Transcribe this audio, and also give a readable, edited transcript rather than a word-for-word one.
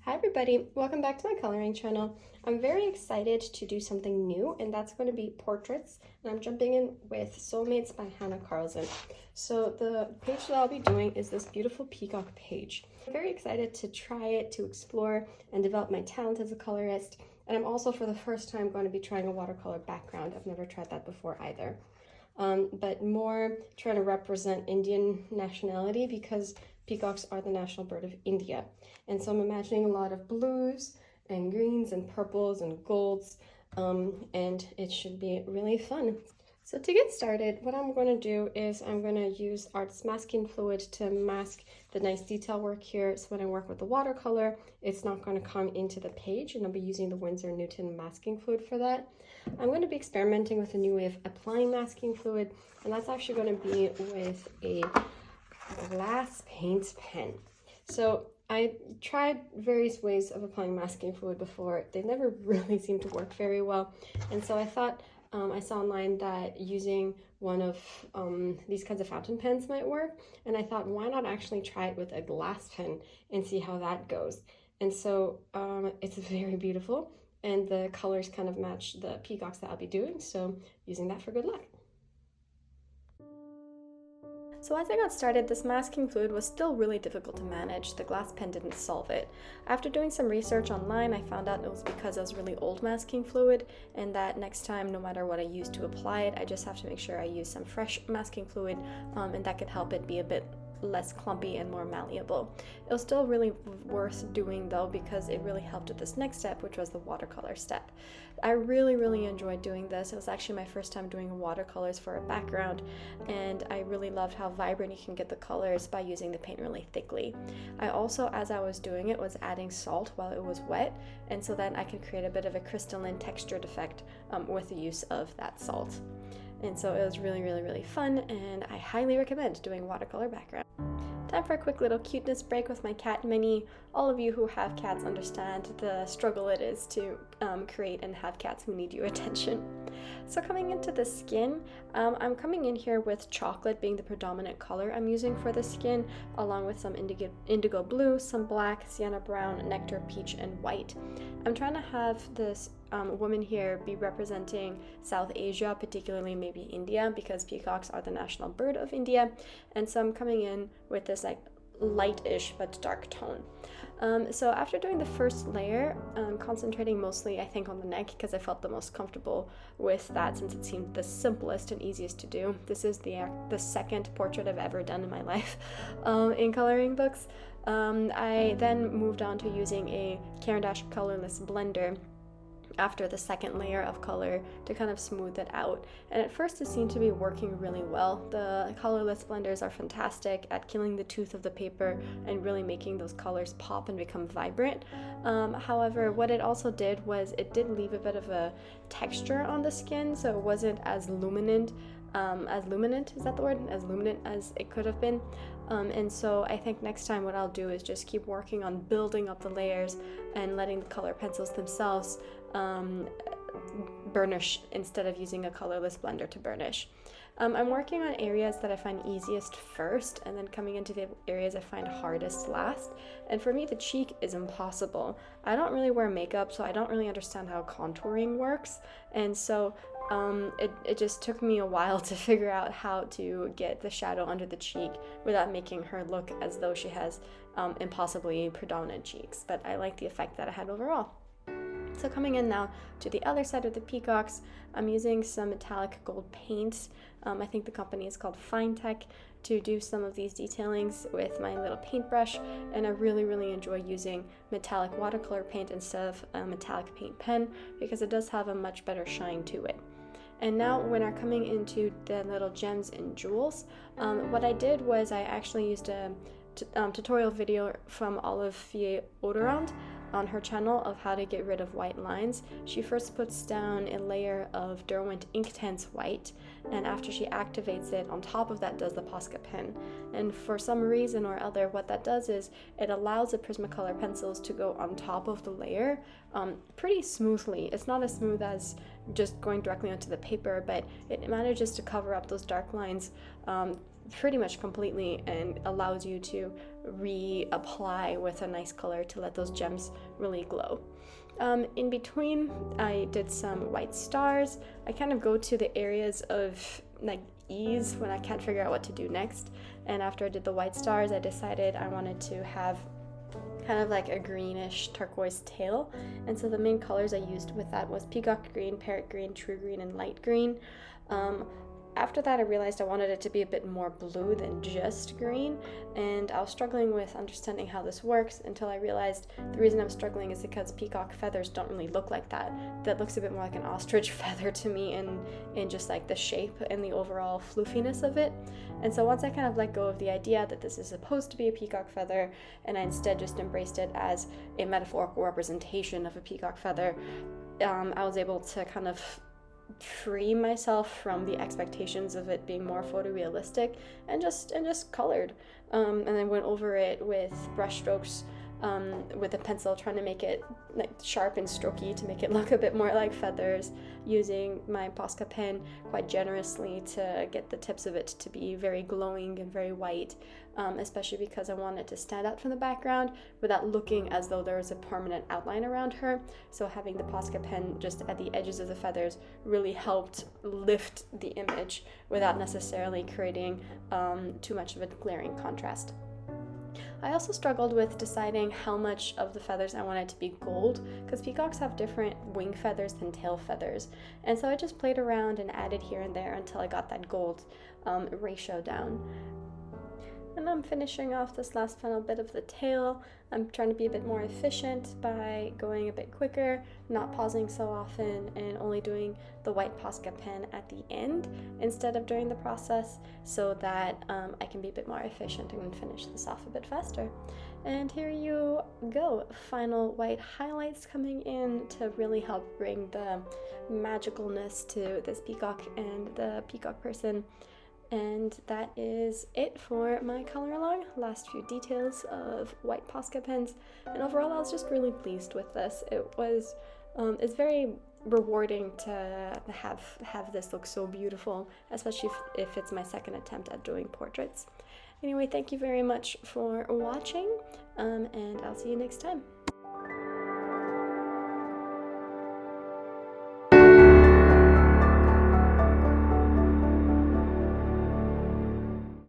Hi everybody, welcome back to my coloring channel. I'm very excited to do something new, and that's going to be portraits, and I'm jumping in with Soulmates by Hannah Karlzon. So the page that I'll be doing is this beautiful Peacock page. I'm very excited to try it, to explore and develop my talent as a colorist, and I'm also for the first time going to be trying a watercolor background. I've never tried that before either. But more trying to represent Indian nationality because peacocks are the national bird of India. And so I'm imagining a lot of blues and greens and purples and golds, and it should be really fun. So to get started, what I'm going to do is I'm going to use Artist Masking Fluid to mask the nice detail work here. So when I work with the watercolor, it's not going to come into the page, and I'll be using the Winsor Newton masking fluid for that. I'm going to be experimenting with a new way of applying masking fluid, and that's actually going to be with a glass paint pen. So I tried various ways of applying masking fluid before. They never really seem to work very well, and so I thought I saw online that using one of these kinds of fountain pens might work, and I thought, why not actually try it with a glass pen and see how that goes. And so it's very beautiful, and the colors kind of match the peacocks that I'll be doing, so using that for good luck. So as I got started, this masking fluid was still really difficult to manage. The glass pen didn't solve it. After doing some research online, I found out it was because it was really old masking fluid, and that next time, no matter what I use to apply it, I just have to make sure I use some fresh masking fluid, and that could help it be a bit less clumpy and more malleable. It was still really worth doing though, because it really helped with this next step, which was the watercolor step. I really enjoyed doing this. It was actually my first time doing watercolors for a background, and I really loved how vibrant you can get the colors by using the paint really thickly. I also, as I was doing it, was adding salt while it was wet, and so then I could create a bit of a crystalline textured effect with the use of that salt. And so it was really fun, and I highly recommend doing watercolor background. Time for a quick little cuteness break with my cat Minnie. All of you who have cats understand the struggle it is to create and have cats who need your attention. So coming into the skin, I'm coming in here with chocolate being the predominant color I'm using for the skin, along with some indigo blue, some black, sienna brown, nectar, peach, and white. I'm trying to have this woman here be representing South Asia, particularly maybe India, because peacocks are the national bird of India, and so I'm coming in with this like light-ish but dark tone. So after doing the first layer, concentrating mostly I think on the neck because I felt the most comfortable with that since it seemed the simplest and easiest to do. This is the second portrait I've ever done in my life in coloring books. I then moved on to using a Caran d'Ache colorless blender after the second layer of color to kind of smooth it out. And at first it seemed to be working really well. The colorless blenders are fantastic at killing the tooth of the paper and really making those colors pop and become vibrant. However, what it also did was it did leave a bit of a texture on the skin, so it wasn't as luminant, is that the word? As luminant as it could have been. And so I think next time what I'll do is just keep working on building up the layers and letting the color pencils themselves burnish instead of using a colorless blender to burnish. I'm working on areas that I find easiest first, and then coming into the areas I find hardest last. And for me, the cheek is impossible. I don't really wear makeup, so I don't really understand how contouring works, and so it just took me a while to figure out how to get the shadow under the cheek without making her look as though she has impossibly predominant cheeks. But I like the effect that I had overall. So coming in now to the other side of the peacocks, I'm using some metallic gold paint. I think the company is called Fine Tech, to do some of these detailings with my little paintbrush, and I really enjoy using metallic watercolor paint instead of a metallic paint pen because it does have a much better shine to it. And now when I'm coming into the little gems and jewels, what I did was I actually used a tutorial video from Olive Fier-Oderand on her channel of how to get rid of white lines. She first puts down a layer of Derwent Inktense white, and after she activates it, on top of that does the Posca pen. And for some reason or other, what that does is it allows the Prismacolor pencils to go on top of the layer pretty smoothly. It's not as smooth as just going directly onto the paper, but it manages to cover up those dark lines pretty much completely and allows you to reapply with a nice color to let those gems really glow. In between, I did some white stars. I kind of go to the areas of like ease when I can't figure out what to do next. And after I did the white stars, I decided I wanted to have kind of like a greenish turquoise tail. And so the main colors I used with that was peacock green, parrot green, true green, and light green. After that, I realized I wanted it to be a bit more blue than just green, and I was struggling with understanding how this works until I realized the reason I'm struggling is because peacock feathers don't really look like that. That looks a bit more like an ostrich feather to me in just like the shape and the overall floofiness of it. And so once I kind of let go of the idea that this is supposed to be a peacock feather, and I instead just embraced it as a metaphorical representation of a peacock feather, I was able to kind of free myself from the expectations of it being more photorealistic and just colored, and then went over it with brush strokes, with a pencil, trying to make it like sharp and strokey to make it look a bit more like feathers, using my Posca pen quite generously to get the tips of it to be very glowing and very white, especially because I wanted to stand out from the background without looking as though there was a permanent outline around her. So having the Posca pen just at the edges of the feathers really helped lift the image without necessarily creating too much of a glaring contrast. I also struggled with deciding how much of the feathers I wanted to be gold, because peacocks have different wing feathers than tail feathers, and so I just played around and added here and there until I got that gold ratio down. And I'm finishing off this last final bit of the tail. I'm trying to be a bit more efficient by going a bit quicker, not pausing so often, and only doing the white Posca pen at the end instead of during the process, so that I can be a bit more efficient and finish this off a bit faster. And here you go, final white highlights coming in to really help bring the magicalness to this peacock and the peacock person. And that is it for my color along. Last few details of white Posca pens, and overall I was just really pleased with this. It's very rewarding to have this look so beautiful, especially if it's my second attempt at doing portraits. Anyway, thank you very much for watching, and I'll see you next time.